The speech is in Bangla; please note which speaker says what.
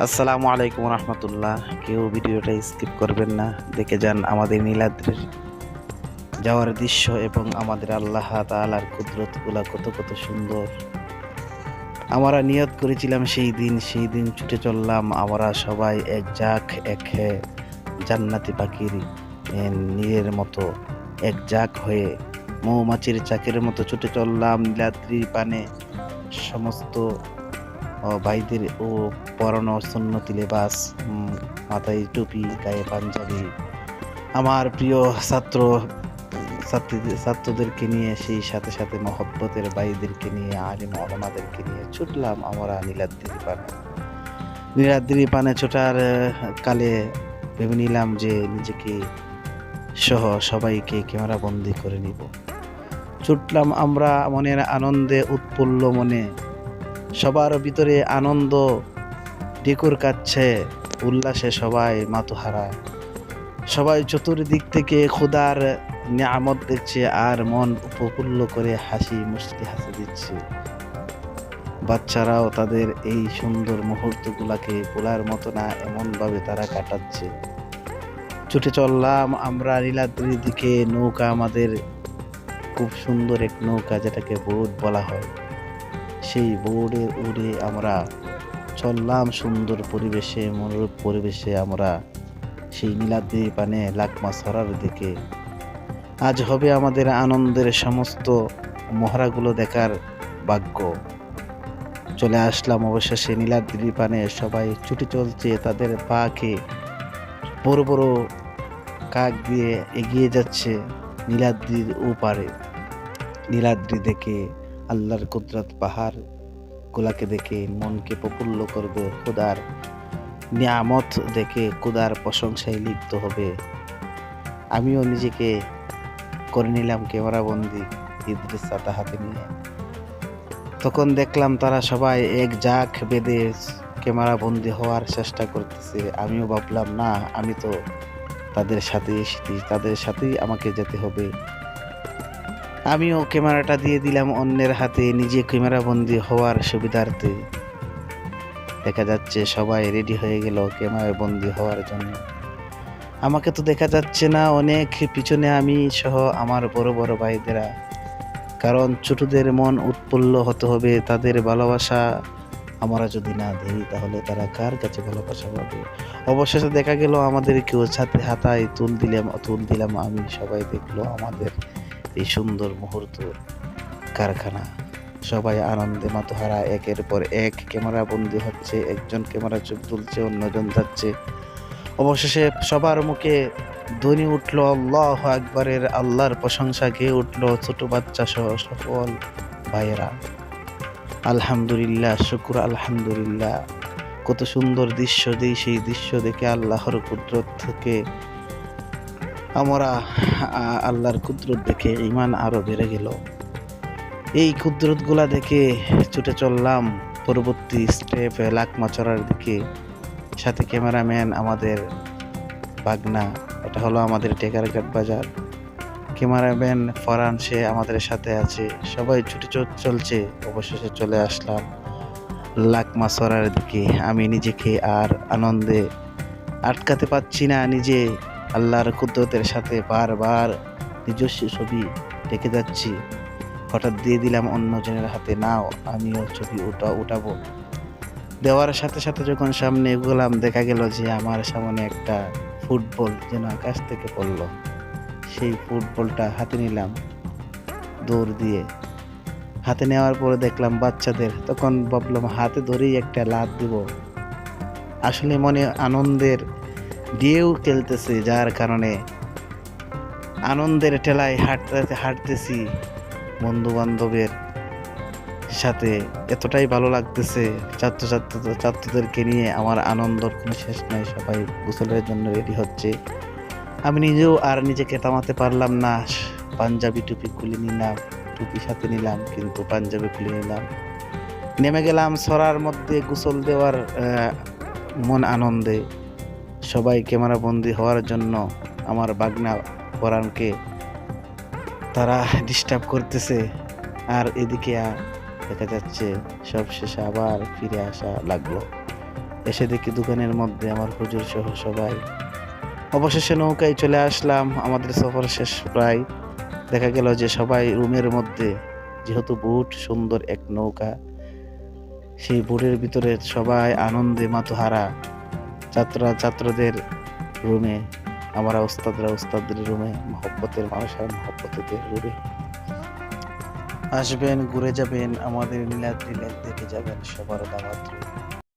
Speaker 1: আসসালামু আলাইকুম রহমতুল্লাহ। কেউ ভিডিওটা স্কিপ করবেন না, দেখে যান আমাদের নীলাদ্রির যাওয়ার দৃশ্য এবং আমাদের আল্লাহ তাআলার কুদরতগুলা কত কত সুন্দর। আমরা নিয়ত করেছিলাম সেই দিন ছুটে চললাম আমরা সবাই এক ঝাঁক এক জান্নাতি পাখির নীড়ের মতো এক ঝাঁক হয়ে মৌমাছির চাকের মতো ছুটে চললাম নীলাদ্রির পানে। সমস্ত ভাইদের ও পরানো সুন্নতি লেবাস, মাথায় টুপি, গায়ে পাঞ্জাবি, আমার প্রিয় ছাত্রদেরকে নিয়ে, সেই সাথে সাথে মহব্বতের ভাইদেরকে নিয়ে, আলিম ওলামাদেরকে নিয়ে ছুটলাম আমরা নীলাদ্রি পানে ছোটার কালে ভেবে নিলাম যে নিজেকে সহ সবাইকে ক্যামেরা বন্দি করে নিব। ছুটলাম আমরা মনের আনন্দে, উৎফুল্ল মনে, সবার ভিতরে আনন্দ ডেকুর কাচ্ছে, উল্লাসে সবাই মাতোহারা। সবাই চতুর্দিক থেকে খোদার নিয়ামত দেখছে আর মন প্রফুল্ল করে হাসি মুচকি হাসি দিচ্ছে। বাচ্চারাও তাদের এই সুন্দর মুহূর্তগুলাকে ভোলার মতো না এমনভাবে তারা কাটাচ্ছে। ছুটে চললাম আমরা নীলাদ্রির দিকে। নৌকা আমাদের খুব সুন্দর এক নৌকা, যেটাকে বোট বলা হয়। সেই বোর্ডে উড়ে আমরা চললাম সুন্দর পরিবেশে, মনোরূপ পরিবেশে আমরা সেই নীলাদ্রি পানে লাকমা ছড়ার দিকে। আজ হবে আমাদের আনন্দের সমস্ত মহড়াগুলো দেখার ভাগ্য। চলে আসলাম অবশেষে নীলাদ্রি পানে। সবাই ছুটে চলছে, তাদের পাকে বড় বড় কাক দিয়ে এগিয়ে যাচ্ছে নীলাদ্রির ওপারে। নীলাদ্রি দেখে, আল্লাহর কুদরত পাহাড় গুলাকে দেখে মনকে প্রফুল্ল করবে, খোদার নিয়ামত দেখে খোদার প্রশংসায় লিপ্ত হবে। আমিও নিজেকে করে নিলাম ক্যামেরা বন্দি ইদ্রিস ছাতা হাতে নিয়ে। তখন দেখলাম তারা সবাই এক ঝাঁক বেঁধে ক্যামেরা বন্দি হওয়ার চেষ্টা করতেছে। আমিও ভাবলাম, না, আমি তো তাদের সাথে এসেছি, তাদের সাথেই আমাকে যেতে হবে। আমিও ক্যামেরাটা দিয়ে দিলাম অন্যের হাতে, নিজে ক্যামেরা বন্দি হওয়ার সুবিধার্থে। দেখা যাচ্ছে সবাই রেডি হয়ে গেল ক্যামেরা বন্দি হওয়ার জন্য। আমাকে তো দেখা যাচ্ছে না, অনেক পিছনে আমি সহ আমার বড় বড় ভাইদেরা। কারণ ছোটদের মন উৎফুল্ল হতে হবে, তাদের ভালোবাসা আমরা যদি না দিই তাহলে তারা কার কাছে ভালোবাসা পাবে। অবশেষে দেখা গেল আমাদের কেউ সাথে হাতায় তুল দিলাম আমি। সবাই দেখলো আমাদের এই সুন্দর মুহূর্ত কারখানা। সবাই আনন্দে মাতোহারা, একের পর এক ক্যামেরা বন্দি হচ্ছে। একজন ক্যামেরা চোখ তুলছে, অন্যজন যাচ্ছে। অবশেষে সবার মুখে ধ্বনি উঠল আল্লাহু আকবারের, আল্লাহর প্রশংসা গেয়ে উঠল ছোট বাচ্চা সহ সকল ভাইয়েরা। আলহামদুলিল্লাহ, শুকর আলহামদুলিল্লাহ। কত সুন্দর দৃশ্য, সেই দৃশ্য দেখে আল্লাহর কুদরত থেকে আমরা আল্লাহর কুদরত দেখে ঈমান আরো বেড়ে গেল। এই কুদরতগুলা দেখে ছুটে চললাম পরবর্তী স্টেপ লাকমা চড়ার দিকে। সাথে ক্যামেরাম্যান আমাদের বাগনা, এটা হলো আমাদের টেকারঘাট বাজার। ক্যামেরাম্যান ফরহান, সে আমাদের সাথে আছে। সবাই ছুটে চলছে। অবশেষে চলে আসলাম লাকমা চড়ার দিকে। আমি নিজেকে আর আনন্দে আটকাতে পারছি না। নিজে আল্লাহর কুদরতের সাথে বারবার নিজস্ব ছবি দেখে যাচ্ছি। হঠাৎ দিয়ে দিলাম অন্যজনের হাতে, নাও আমিও ছবি উঠাবো। দেওয়ার সাথে সাথে যখন সামনে এগোলাম, দেখা গেল যে আমার সামনে একটা ফুটবল যেন আকাশ থেকে পড়লো। সেই ফুটবলটা হাতে নিলাম দৌড় দিয়ে। হাতে নেওয়ার পরে দেখলাম বাচ্চাদের। তখন ভাবলাম হাতে ধরেই একটা লাথ দিব। আসলে মনে আনন্দের ঢেউ খেলতেছে, যার কারণে আনন্দের ঠেলায় হাঁটতেছি বন্ধু বান্ধবের সাথে। এতটাই ভালো লাগতেছে ছাত্রদেরকে নিয়ে। আমার আনন্দর কোনো শেষ নাই। সবাই গোসলের জন্য রেডি হচ্ছে। আমি নিজেও আর নিজেকে থামাতে পারলাম না। পাঞ্জাবি টুপি খুলে নিলাম, টুপি সাথে নিলাম, কিন্তু পাঞ্জাবি খুলে নিলাম। নেমে গেলাম সরার মধ্যে গোসল দেওয়ার মন আনন্দে। সবাই ক্যামেরা বন্দি হওয়ার জন্য আমার বাগনা পরাণকে তারা ডিস্টার্ব করতেছে। আর এদিকে দেখা যাচ্ছে সব শেষে আবার ফিরে আসা লাগলো। এসে দেখি দোকানের মধ্যে আমার হুজুর সহ সবাই। অবশেষে নৌকায় চলে আসলাম, আমাদের সফর শেষ প্রায়। দেখা গেল যে সবাই রুমের মধ্যে, যেহেতু বোট সুন্দর এক নৌকা, সেই বোটের ভিতরে সবাই আনন্দে মাতোহারা। ছাত্রদের রুমে, আমরা ওস্তাদরা ওস্তাদের রুমে, মহব্বতের মানুষের মহব্বতের রুমে। আসবেন, ঘুরে যাবেন, আমাদের নীলাদ্রি লেক দেখে যাবেন, সবার দাওয়াত রইল।